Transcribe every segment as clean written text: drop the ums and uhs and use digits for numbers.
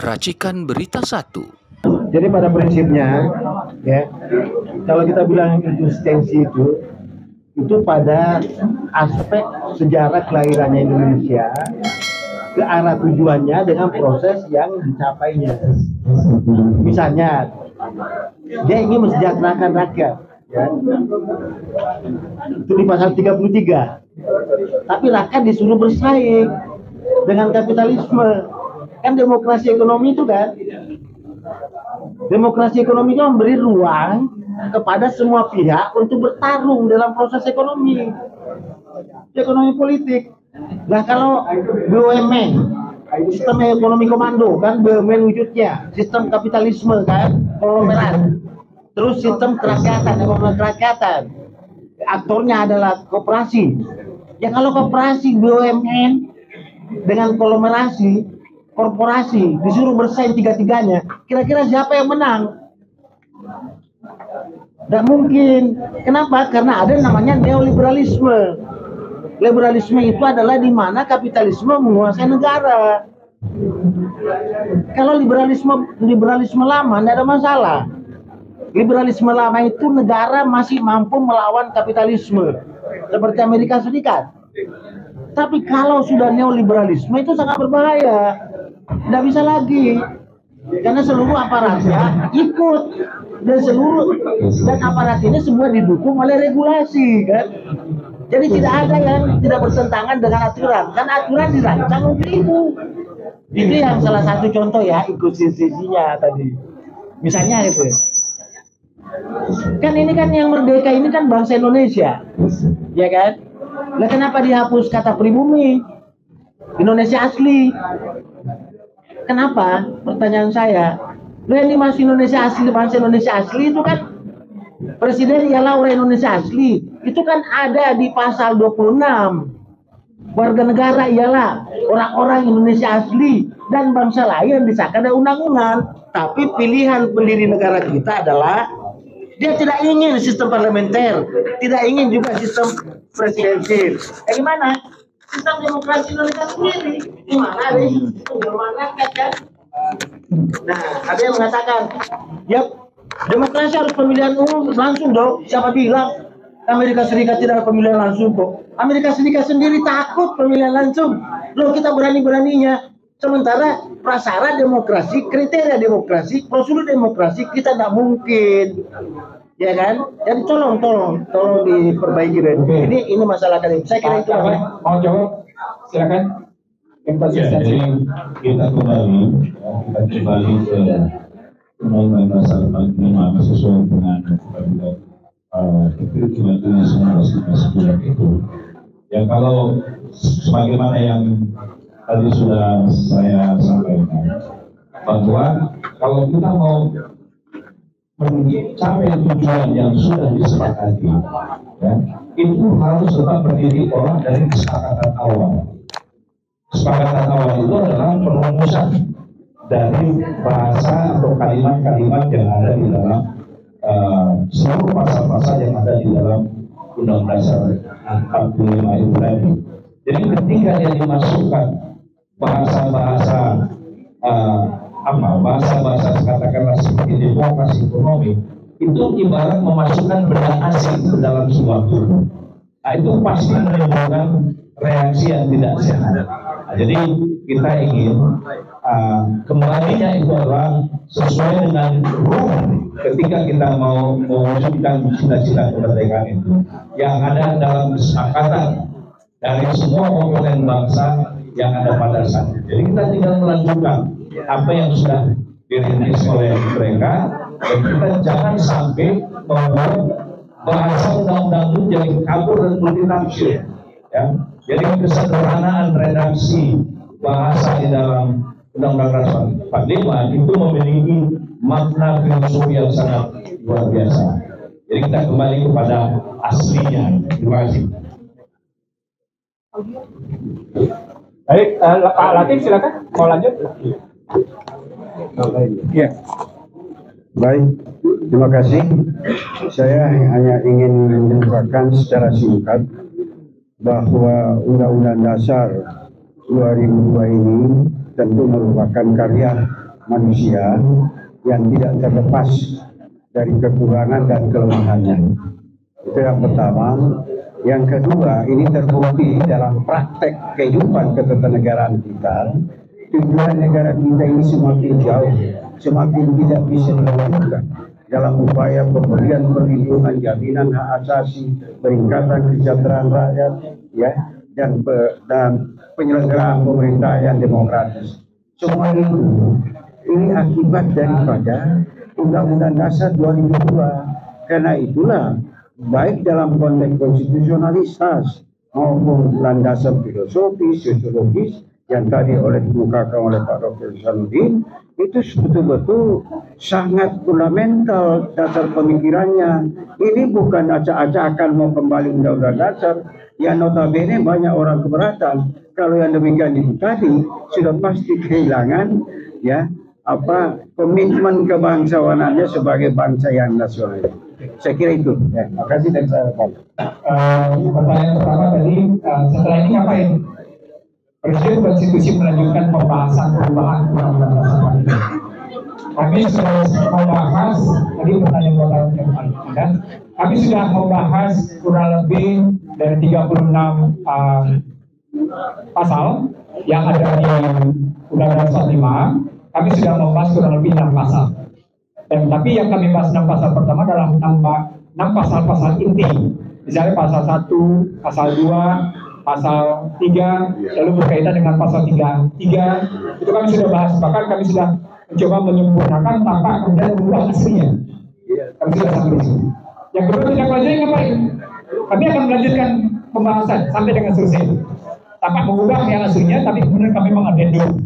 Racikan Berita 1. Jadi pada prinsipnya, ya, kalau kita bilang eksistensi itu pada aspek sejarah kelahirannya Indonesia, ke arah tujuannya dengan proses yang dicapainya. Misalnya, dia ingin mensejahterakan rakyat, ya. Itu di pasal 33. Tapi rakyat disuruh bersaing dengan kapitalisme. Kan demokrasi ekonomi itu kan. Demokrasi ekonomi itu memberi ruang kepada semua pihak untuk bertarung dalam proses ekonomi politik. Nah, kalau BUMN, sistem ekonomi komando kan, BUMN wujudnya sistem kapitalisme kan, konglomerat. Terus sistem kerakyatan, ekonomi kerakyatan. Aktornya adalah koperasi. Ya kalau koperasi BUMN dengan konglomerasi, korporasi disuruh bersaing tiga-tiganya, kira-kira siapa yang menang? Tidak mungkin. Kenapa? Karena ada namanya neoliberalisme. Liberalisme itu adalah di mana kapitalisme menguasai negara. Kalau liberalisme lama tidak ada masalah. Liberalisme lama itu negara masih mampu melawan kapitalisme seperti Amerika Serikat. Tapi kalau sudah neoliberalisme itu sangat berbahaya. Tidak bisa lagi, karena seluruh aparatnya ikut dan aparat ini semua didukung oleh regulasi kan. Jadi tidak ada yang tidak bertentangan dengan aturan, kan aturan dirancang untuk itu. Itu yang salah satu contoh ya, eksistensinya tadi. Misalnya itu, kan ini kan yang merdeka ini kan bangsa Indonesia, ya kan? Nah, kenapa dihapus kata pribumi? Indonesia asli. Kenapa? Pertanyaan saya. Ini masih Indonesia asli, bangsa Indonesia asli itu kan presiden ialah orang Indonesia asli. Itu kan ada di pasal 26. Warga negara ialah orang-orang Indonesia asli dan bangsa lain disahkan ada undang-undang. Tapi pilihan pendiri negara kita adalah dia tidak ingin sistem parlementer, tidak ingin juga sistem presidensil. Gimana? Sistem demokrasi Indonesia sendiri, di mana ada sistem rakyat kan? Nah, ada yang mengatakan, ya demokrasi harus pemilihan umum langsung dong. Siapa bilang Amerika Serikat tidak ada pemilihan langsung kok? Amerika Serikat sendiri takut pemilihan langsung. Loh, kita berani-beraninya. Sementara prasyarat demokrasi, kriteria demokrasi, prosedur demokrasi kita tidak mungkin. Ya kan? Jadi tolong diperbaiki deh. Ini masalah dari saya kira itu. Mau jawab? Silakan. Ya, jadi kita kembali ke Undang-Undang Dasar 45 sesuai dengan ketentuan 1959 itu. Ya, kalau sebagaimana yang tadi sudah saya sampaikan, bahwa kalau kita mau mencapai tujuan yang sudah disepakati, ya, itu harus tetap berdiri orang dari kesepakatan awal. Kesepakatan awal itu adalah perumusan dari bahasa atau kalimat-kalimat yang ada di dalam seluruh pasal-pasal yang ada di dalam Undang-Undang Dasar 45 itu tadi. Jadi ketika dia dimasukkan bahasa-bahasa bahasa-bahasa katakanlah seperti demokrasi ekonomi, itu ibarat memasukkan benda asing ke dalam sebuah tubuh. Nah, itu pasti menimbulkan reaksi yang tidak sehat. Nah, jadi kita ingin kembalinya itu adalah sesuai dengan ruh ketika kita mau mewujudkan cita-cita kemerdekaan itu yang ada dalam kesepakatan dari semua komponen bangsa yang ada pada saat itu. Jadi kita tinggal melanjutkan apa yang sudah dirintis oleh mereka, dan kita jangan sampai membuat bahasa undang-undang itu jadi kabur dan multitafsir. Ya, jadi kesederhanaan redaksi bahasa di dalam Undang-Undang Dasar 45 itu memiliki makna filosofi yang sangat luar biasa. Jadi kita kembali kepada aslinya. Terima kasih. Baik, Pak Latif silakan mau lanjut. Ya. Baik, terima kasih. Saya hanya ingin menyampaikan secara singkat bahwa Undang-Undang Dasar 2002 ini tentu merupakan karya manusia yang tidak terlepas dari kekurangan dan kelemahannya. Itu yang pertama. Yang kedua, ini terbukti dalam praktek kehidupan ketatanegaraan kita. Tujuan negara kita ini semakin jauh, semakin tidak bisa dilakukan dalam upaya pemberian perlindungan, jaminan hak asasi, peningkatan kesejahteraan rakyat, ya, dan penyelenggaraan pemerintahan yang demokratis. Semua itu ini akibat daripada Undang-Undang Dasar 2002. Karena itulah baik dalam konteks konstitusionalitas maupun landasan filosofis, sosiologis yang tadi dikemukakan oleh Pak Dr. Sanudin, itu betul-betul sangat fundamental dasar pemikirannya. Ini bukan acak-acakan mau kembali Undang-Undang Dasar yang notabene banyak orang keberatan. Kalau yang demikian itu tadi sudah pasti kehilangan ya komitmen kebangsawanannya sebagai bangsa yang nasional. Saya kira itu. Ya, makasih dan saya pertanyaan pertama tadi, setelah ini ngapain? Presiden Konstitusi melanjutkan pembahasan perubahan Undang-Undang Dasar. Kami sudah membahas tadi pertanyaan yang paling dan kami sudah membahas kurang lebih dari 36 pasal yang ada di Undang-Undang Dasar 5. Kami sudah membahas kurang lebih 6 pasal. Dan tapi yang kami bahas 6 pasal pertama adalah 6 pasal-pasal inti. Misalnya pasal 1, pasal 2, pasal 3, lalu berkaitan dengan pasal 3. Itu kami sudah bahas, bahkan kami sudah mencoba menyempurnakan tanpa kemudian mengubah aslinya. Kami sudah sampai di sini. Yang kedua tidak lanjut ngapain? Kami akan melanjutkan pembahasan sampai dengan selesai. Tanpa mengubah yang aslinya, tapi kemudian kami mengadendum.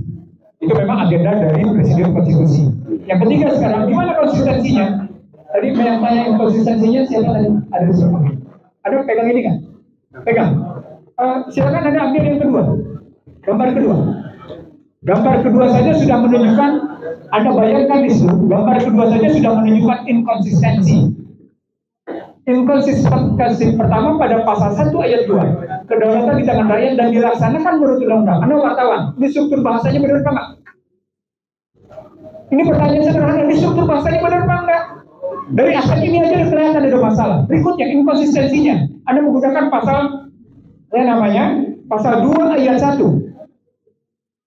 Itu memang agenda dari Presiden Konstitusi. Yang ketiga sekarang, gimana konsistensinya? Tadi yang tanya konsistensinya siapa tadi? Ada di sini. Ada pegang ini kan? Pegang. Silakan Anda ambil yang kedua. Gambar kedua. Gambar kedua saja sudah menunjukkan, Anda bayangkan di situ, gambar kedua saja sudah menunjukkan inkonsistensi. Inkonsistensi pertama pada pasal 1 ayat 2. Kedaulatan di tangan rakyat dan dilaksanakan menurut undang-undang. Anda wartawan, ini struktur bahasanya benar apa enggak? Ini pertanyaan sederhana, ini struktur bahasanya benar apa enggak? Dari aspek ini aja kelihatan ada masalah. Berikutnya inkonsistensinya. Anda menggunakan pasal yang namanya pasal 2 ayat 1.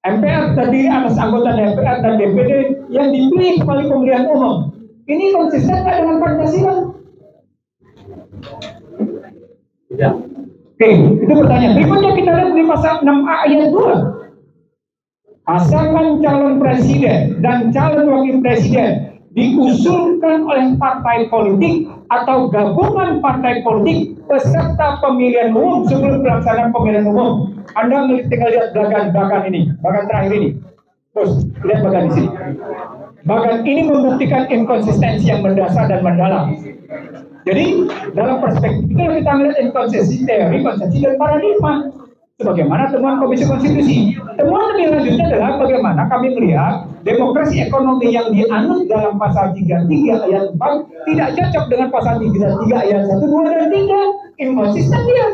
MPR terdiri atas anggota DPR dan DPD yang dipilih melalui pemilihan umum. Ini konsisten nggak dengan Pancasila? Tidak. Oke, itu pertanyaan. Berikutnya kita lihat di pasal 6A ayat 2. Pasangan calon presiden dan calon wakil presiden diusulkan oleh partai politik atau gabungan partai politik peserta pemilihan umum sebelum pelaksanaan pemilihan umum. Anda tinggal lihat bagan ini, bagan terakhir ini. Terus lihat bagan di sini. Bagan ini membuktikan inkonsistensi yang mendasar dan mendalam. Jadi dalam perspektif itu kita melihat inkonsistensi teori, konsepsi dan paradigma. Sebagaimana temuan Komisi Konstitusi. Temuan lebih lanjutnya adalah bagaimana kami melihat demokrasi ekonomi yang dianut dalam pasal 33 ayat 4 tidak cocok dengan pasal 33 ayat 1, 2, dan 3. Inkonsisten dia.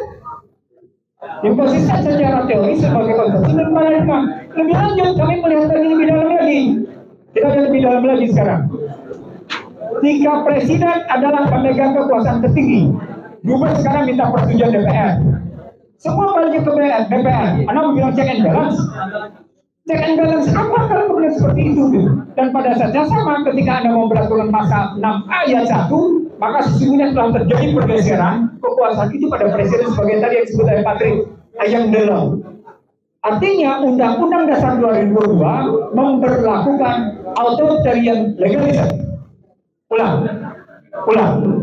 Inkonsisten secara teori sebagai konsepsi dan paradigma. Lebih lanjut kami melihat lebih dalam lagi. Kita lihat lebih dalam lagi sekarang. Jika presiden adalah pemegang kekuasaan tertinggi, Gubernur sekarang minta persetujuan DPR. Semua balik ke DPR. Anda mau bilang check and balance. Check and balance apa kalau kemudian seperti itu? Dan pada saat yang sama ketika Anda memperlakukan pasal 6 ayat 1, maka sesungguhnya telah terjadi pergeseran kekuasaan itu pada presiden sebagai tadi yang disebut oleh Patrick Ayang Delo. Artinya Undang-Undang Dasar 2002 memperlakukan authoritarian legalism. Ulang.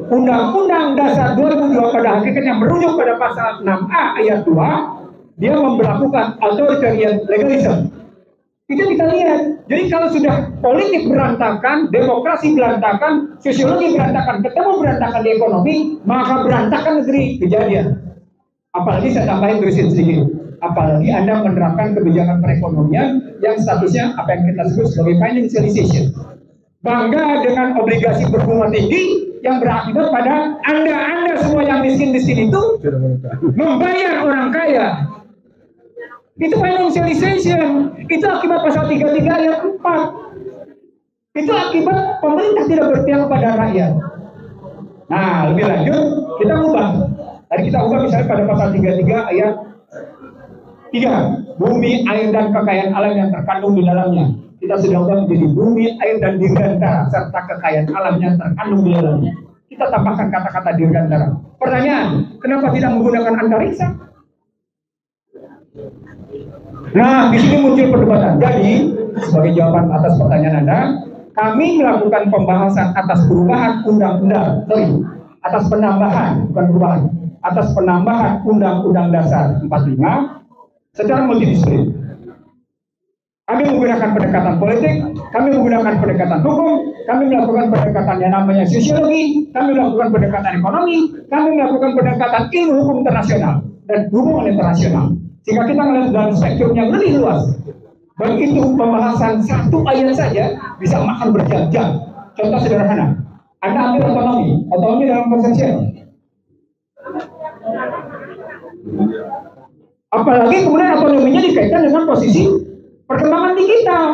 Undang-Undang Dasar 2002 pada hakikatnya merujuk pada pasal 6A ayat 2, dia memperlakukan authoritarian legalism. Itu kita lihat. Jadi kalau sudah politik berantakan, demokrasi berantakan, sosiologi berantakan, ketemu berantakan di ekonomi, maka berantakan negeri kejadian. Apalagi saya tambahin terusin sedikit. Apalagi Anda menerapkan kebijakan perekonomian yang statusnya apa yang kita sebut sebagai financialization. Bangga dengan obligasi berbunga tinggi yang berakibat pada Anda semua yang miskin di sini itu membayar orang kaya. Itu financialization. Itu akibat pasal 33 ayat 4. Itu akibat pemerintah tidak berpihak kepada rakyat. Nah, lebih lanjut, kita ubah. Tadi kita ubah misalnya pada pasal 33 ayat 3. Bumi, air, dan kekayaan alam yang terkandung di dalamnya. Kita sudah ubah menjadi bumi, air, dan dirgantara, serta kekayaan alam yang terkandung di dalamnya. Kita tambahkan kata-kata dirgantara. Pertanyaan, kenapa tidak menggunakan antariksa? Nah, di sini muncul perdebatan. Jadi, sebagai jawaban atas pertanyaan Anda, kami melakukan pembahasan atas perubahan undang-undang, atas penambahan, bukan perubahan, atas penambahan Undang-Undang Dasar 45 secara multidisiplin. Kami menggunakan pendekatan politik, kami menggunakan pendekatan hukum, kami melakukan pendekatan yang namanya sosiologi, kami melakukan pendekatan ekonomi, kami melakukan pendekatan ilmu hukum internasional dan hubungan internasional. Sehingga kita melihat dalam spektrum yang lebih luas. Begitu pembahasan satu ayat saja bisa makan berjam-jam. Contoh sederhana, Anda ambil otonomi dalam konsensial. Apalagi kemudian otonominya dikaitkan dengan posisi perkembangan digital.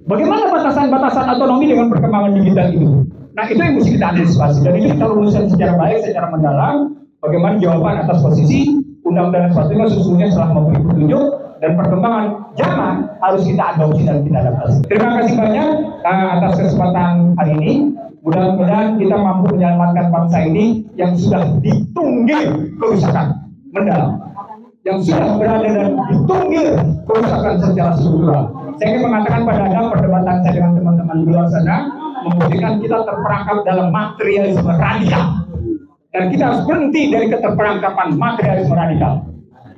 Bagaimana batasan-batasan otonomi dengan perkembangan digital itu? Nah, itu yang mesti kita antisipasi. Dan itu kita rumuskan secara baik, secara mendalam. Bagaimana jawaban atas posisi Undang-Undang 45 sesungguhnya setelah memberi petunjuk dan perkembangan zaman harus kita adopsi dan kita adaptasi. Terima kasih banyak atas kesempatan hari ini. Mudah-mudahan kita mampu menyelamatkan bangsa ini yang sudah ditunggil kerusakan mendalam, yang sudah berada dan ditunggil kerusakan secara struktural. Saya ingin mengatakan pada Anda, perdebatan saya dengan teman-teman di luar sana membuktikan kita terperangkap dalam materialisme radikal. Dan kita harus berhenti dari keterperangkapan materialisme radikal.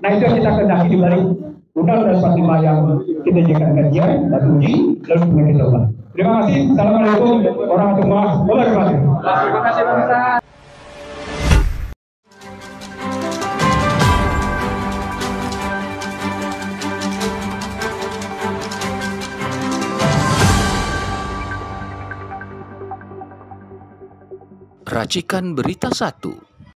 Nah, itu yang kita kendaki di balik Undang-Undang 45 yang kita jadikan kajian dan uji, lalu kemudian kita ubah. Terima kasih. Assalamualaikum warahmatullahi wabarakatuh. Terima kasih, Pak Ustaz. Racikan Berita 1.